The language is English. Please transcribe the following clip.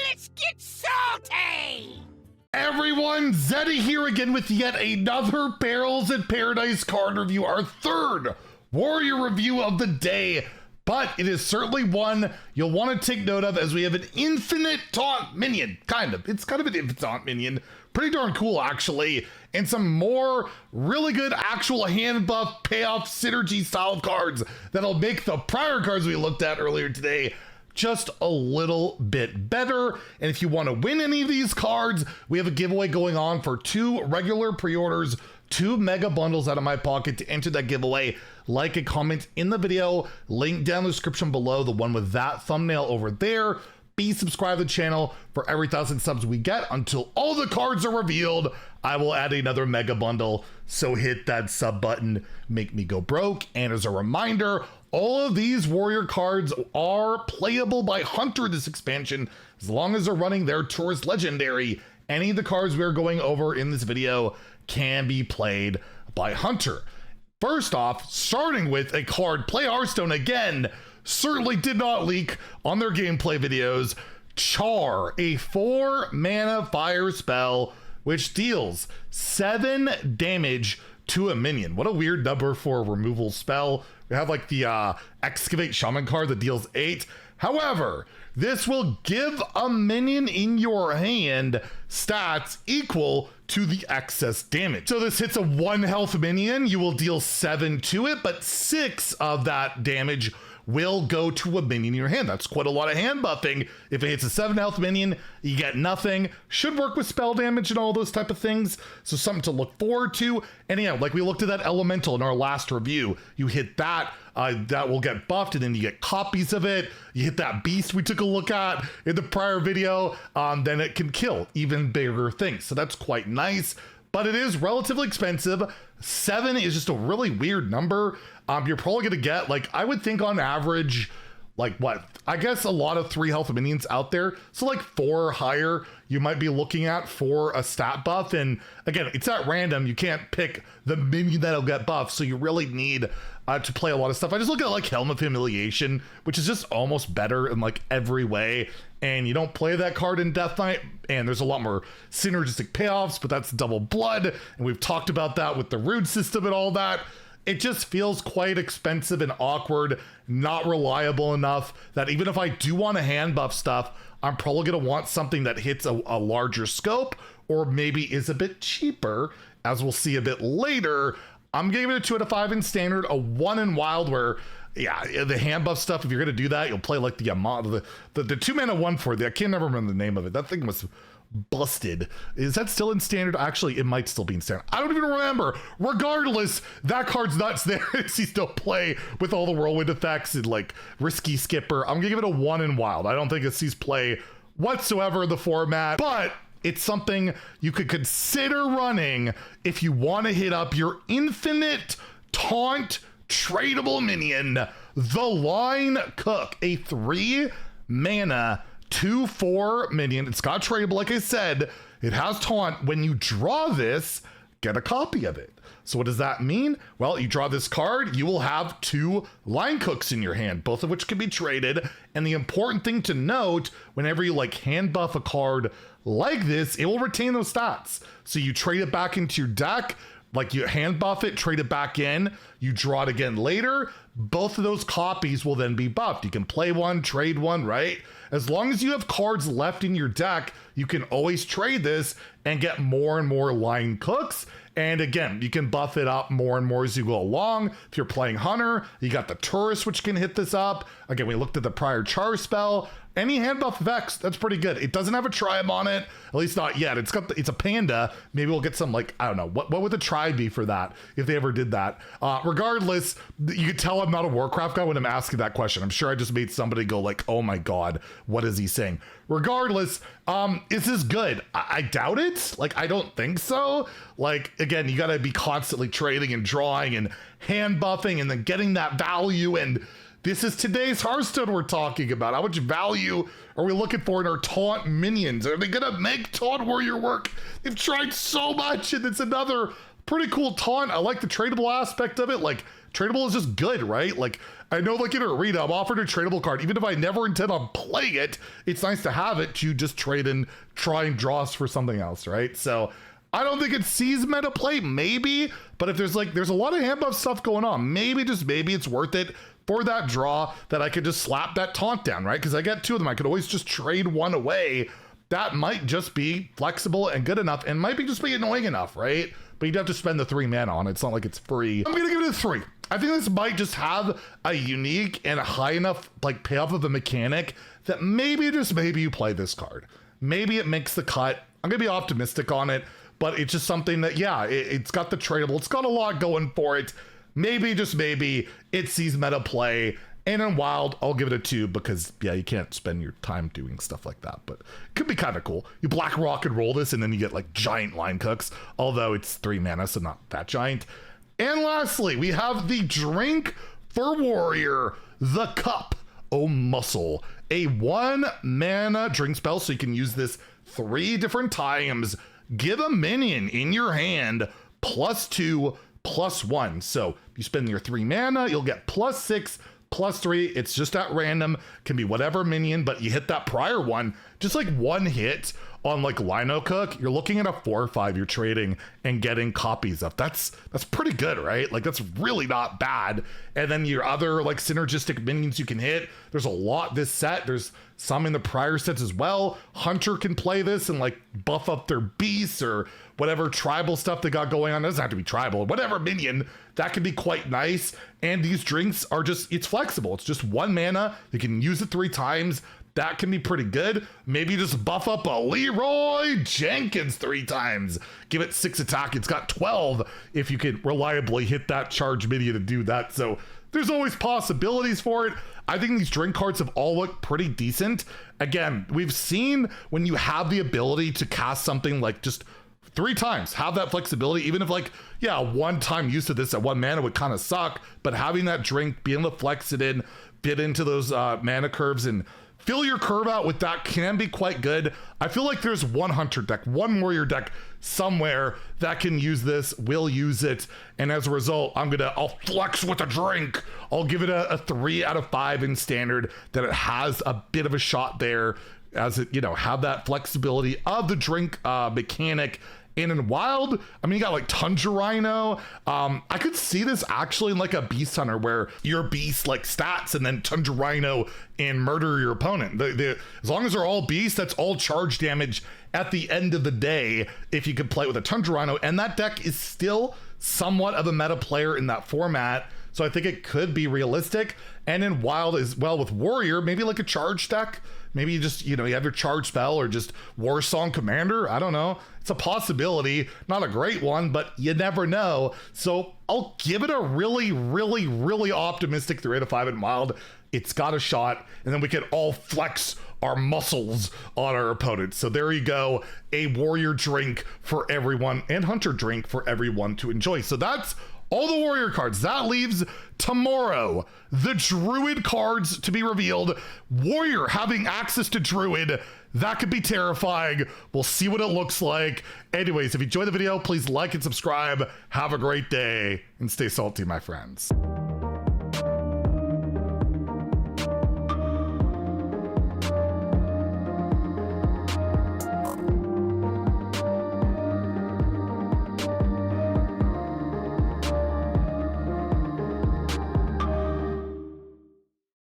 Let's get salty! Everyone, Zeddy here again with yet another Perils in Paradise card review, our third warrior review of the day, but it is certainly one you'll want to take note of as we have an infinite taunt minion, It's kind of an infinite taunt minion, pretty darn cool actually, and some more really good actual hand buff payoff synergy style cards that'll make the prior cards we looked at earlier today just a little bit better. And if you want to win any of these cards, we have a giveaway going on for 2 regular pre-orders, 2 mega bundles out of my pocket. To enter that giveaway, like and comment in the video, link down in the description below, the one with that thumbnail over there. Be subscribed to the channel. For every 1,000 subs we get until all the cards are revealed, I will add another mega bundle. So hit that sub button, make me go broke. And as a reminder, all of these warrior cards are playable by Hunter in this expansion, as long as they're running their tourist legendary. Any of the cards we're going over in this video can be played by Hunter. First off, starting with a card, Play Hearthstone again, certainly did not leak on their gameplay videos. Char, a 4-mana fire spell, which deals 7 damage to a minion. What a weird number for a removal spell. We have like the Excavate Shaman card that deals 8. However, this will give a minion in your hand stats equal to the excess damage. So this hits a 1 health minion, you will deal 7 to it, but 6 of that damage will go to a minion in your hand. That's quite a lot of hand buffing. If it hits a 7 health minion, you get nothing. Should work with spell damage and all those type of things. So something to look forward to. And yeah, like we looked at that elemental in our last review. You hit that, that will get buffed, and then you get copies of it. You hit that beast we took a look at in the prior video, then it can kill even bigger things. So that's quite nice. But it is relatively expensive. 7 is just a really weird number. You're probably gonna get, like, I would think on average, like what? I guess a lot of 3 health minions out there. So like 4 or higher, you might be looking at for a stat buff. And again, it's at random. You can't pick the minion that'll get buffed. So you really need to play a lot of stuff. I just look at like Helm of Humiliation, which is just almost better in like every way. And you don't play that card in Death Knight, and there's a lot more synergistic payoffs, but that's double blood. And we've talked about that with the rune system and all that. It just feels quite expensive and awkward, not reliable enough that even if I do want to hand buff stuff, I'm probably going to want something that hits a larger scope or maybe is a bit cheaper, as we'll see a bit later. I'm giving it a 2 out of 5 in standard, a 1 in wild, where yeah, the hand buff stuff, if you're going to do that, you'll play like the 2-mana 1 for it. I can't remember the name of it. That thing was busted. Is that still in standard? Actually, it might still be in standard. I don't even remember. Regardless, that card's nuts there. You still play with all the whirlwind effects and like risky skipper. I'm gonna give it a 1 in wild. I don't think it sees play whatsoever in the format, but it's something you could consider running if you want to hit up your infinite taunt tradable minion, the Line Cook, a 3-mana 2/4 minion. It's got tradable, like I said. It has taunt. When you draw this, get a copy of it. So what does that mean? Well, you draw this card, you will have 2 Line Cooks in your hand, both of which can be traded. And the important thing to note, whenever you like hand buff a card like this, it will retain those stats. So you trade it back into your deck, like you hand buff it, trade it back in, you draw it again later, both of those copies will then be buffed. You can play one, trade one, right? As long as you have cards left in your deck, you can always trade this and get more and more Line Cooks. And again, you can buff it up more and more as you go along. If you're playing Hunter, you got the Tourist, which can hit this up. Again, we looked at the prior Char spell. Any hand buff effects, that's pretty good. It doesn't have a tribe on it, at least not yet. It's a panda. Maybe we'll get some, like, I don't know, what would the tribe be for that if they ever did that? Regardless, you can tell I'm not a Warcraft guy when I'm asking that question. I'm sure I just made somebody go like, oh my God, what is he saying? Regardless, is this good? I doubt it. Like, I don't think so. Like, again, you gotta be constantly trading and drawing and hand buffing and then getting that value, and this is today's Hearthstone we're talking about. How much value are we looking for in our taunt minions? Are they gonna make taunt warrior work? They've tried so much, and it's another pretty cool taunt. I like the tradable aspect of it. Like, tradable is just good, right? Like, I know like in Arena, I'm offered a tradable card. Even if I never intend on playing it, it's nice to have it to just trade and try and draw us for something else, right? So I don't think it sees meta play, maybe, but if there's a lot of hand buff stuff going on, maybe, just maybe it's worth it for that draw that I could just slap that taunt down, right? Because I get 2 of them. I could always just trade 1 away. That might just be flexible and good enough and might be just be annoying enough, right? But you'd have to spend the 3 mana on it. It's not like it's free. I'm gonna give it a 3. I think this might just have a unique and a high enough like payoff of a mechanic that maybe, just maybe, you play this card. Maybe it makes the cut. I'm gonna be optimistic on it, but it's just something that, yeah, it's got the tradable. It's got a lot going for it. Maybe, just maybe, it sees meta play. And in Wild, I'll give it a 2 because, yeah, you can't spend your time doing stuff like that, but it could be kind of cool. You black rock and roll this, and then you get like giant line cooks, although it's 3 mana, so not that giant. And lastly, we have the drink for Warrior, the Cup O' Muscle, a 1 mana drink spell, so you can use this 3 different times. Give a minion in your hand +2, +1. So you spend your 3 mana, you'll get +6, +3. It's just at random, can be whatever minion, but you hit that prior one, just like 1 hit on like Lino Cook, you're looking at a 4 or 5 you're trading and getting copies of. That's pretty good, right? Like, that's really not bad. And then your other like synergistic minions you can hit, there's a lot this set. There's some in the prior sets as well. Hunter can play this and like buff up their beasts or whatever tribal stuff they got going on. It doesn't have to be tribal, whatever minion, that can be quite nice. And these drinks are just, it's flexible. It's just 1 mana. You can use it 3 times. That can be pretty good. Maybe just buff up a Leroy Jenkins 3 times. Give it 6 attack. It's got 12 if you can reliably hit that charge minion to do that. So there's always possibilities for it. I think these drink cards have all looked pretty decent. Again, we've seen when you have the ability to cast something like just 3 times, have that flexibility, even if like, yeah, 1-time use of this at 1 mana would kind of suck, but having that drink, being able to flex it in, fit into those mana curves and fill your curve out with that can be quite good. I feel like there's 1 Hunter deck, 1 Warrior deck somewhere that can use this, will use it, and as a result, I'll flex with a drink. I'll give it a 3 out of 5 in standard, that it has a bit of a shot there, as it, have that flexibility of the drink mechanic. And in Wild, I mean, you got like Tundra Rhino. I could see this actually in like a Beast Hunter where your beast like stats and then Tundra Rhino and murder your opponent. As long as they're all beasts, that's all charge damage at the end of the day if you could play with a Tundra Rhino. And that deck is still somewhat of a meta player in that format. So I think it could be realistic. And in Wild as well with Warrior, maybe like a charge deck. Maybe you just, you have your charge spell or just War Song Commander. I don't know. It's a possibility. Not a great one, but you never know. So I'll give it a really, really, really optimistic 3 out of 5 in Wild. It's got a shot, and then we can all flex our muscles on our opponents. So there you go. A Warrior drink for everyone and Hunter drink for everyone to enjoy. So that's all the Warrior cards. That leaves tomorrow the Druid cards to be revealed. Warrior having access to Druid, that could be terrifying. We'll see what it looks like. Anyways, if you enjoyed the video, please like and subscribe. Have a great day and stay salty, my friends.